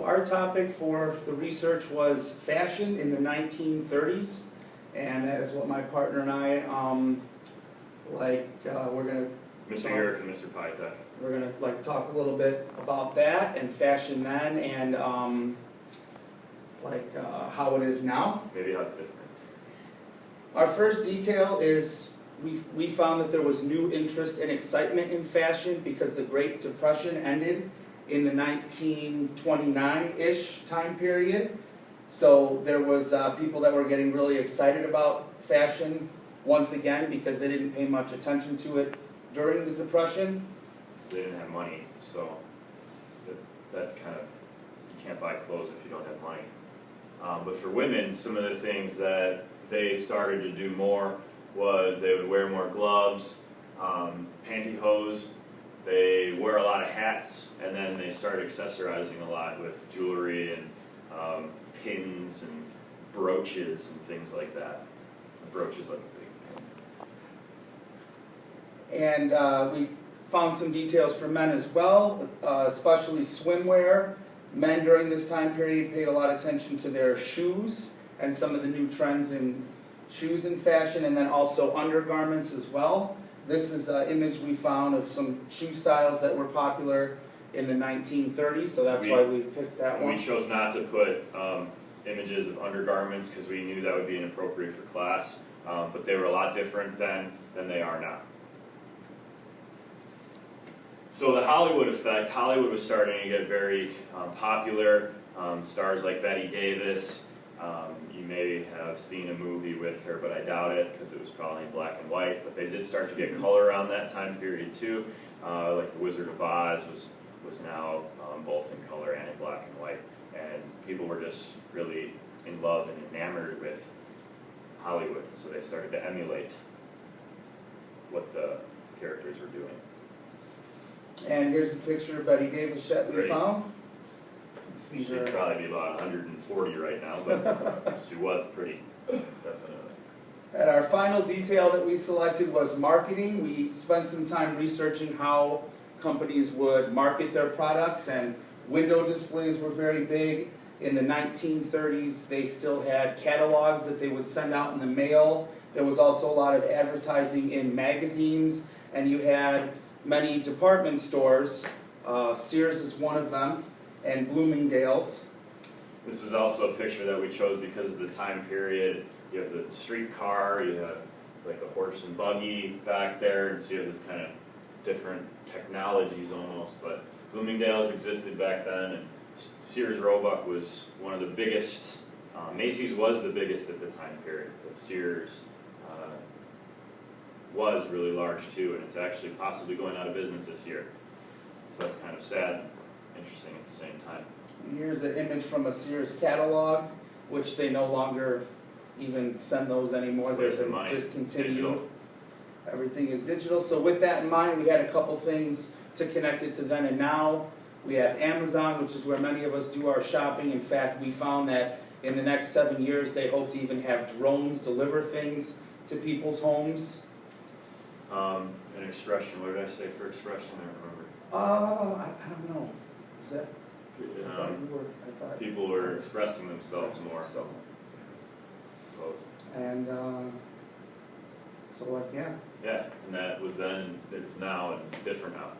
our topic for the research was fashion in the 1930s, and that is what my partner and I, we're gonna Mr. Yerrick and Mr. Pytek. We're gonna talk a little bit about that and fashion then, and how it is now. Maybe how it's different. Our first detail is we found that there was new interest and excitement in fashion because the Great Depression ended in the 1929-ish time period. So there was people that were getting really excited about fashion once again because they didn't pay much attention to it during the Depression. They didn't have money, so that kind of, you can't buy clothes if you don't have money. But for women, some of the things that they started to do more was they would wear more gloves, pantyhose, they wear a lot of hats, and then they started accessorizing a lot with jewelry and pins and brooches and things like that. A brooch is like a big pin. And we found some details for men as well, especially swimwear. Men during this time period paid a lot of attention to their shoes and some of the new trends in shoes and fashion, and then also undergarments as well. This is an image we found of some shoe styles that were popular in the 1930s, so that's why we picked that one. We chose not to put images of undergarments because we knew that would be inappropriate for class, but they were a lot different then than they are now. So the Hollywood effect, Hollywood was starting to get very popular. Stars like Betty Davis, you may have seen a movie with her, but I doubt it because it was probably in black and white. But they did start to get color around that time period too. Like The Wizard of Oz was now both in color and in black and white. And people were just really in love and enamored with Hollywood. So they started to emulate what the characters were doing. And here's a picture of Betty Davis that we found. She'd probably be about 140 right now, but she was pretty, definitely. And our final detail that we selected was marketing. We spent some time researching how companies would market their products, and window displays were very big. In the 1930s, they still had catalogs that they would send out in the mail. There was also a lot of advertising in magazines, and you had many department stores. Sears is one of them, and Bloomingdale's. This is also a picture that we chose because of the time period. You have the streetcar, you have like a horse and buggy back there, and so you have this kind of different technologies almost. But Bloomingdale's existed back then, and Sears Roebuck was one of the biggest. Macy's was the biggest at the time period, but Sears was really large too, and it's actually possibly going out of business this year. So that's kind of sad, interesting at the same time. Here's an image from a Sears catalog, which they no longer even send those anymore. They're discontinued. Digital. Everything is digital. So with that in mind, we had a couple things to connect it to then and now. We have Amazon, which is where many of us do our shopping. In fact, we found that in the next 7 years, they hope to even have drones deliver things to people's homes. An expression, what did I say for expression? I don't remember. I don't know. Is that? People were expressing themselves more. So, I suppose. And so Yeah, and that was then, it's now, and it's different now.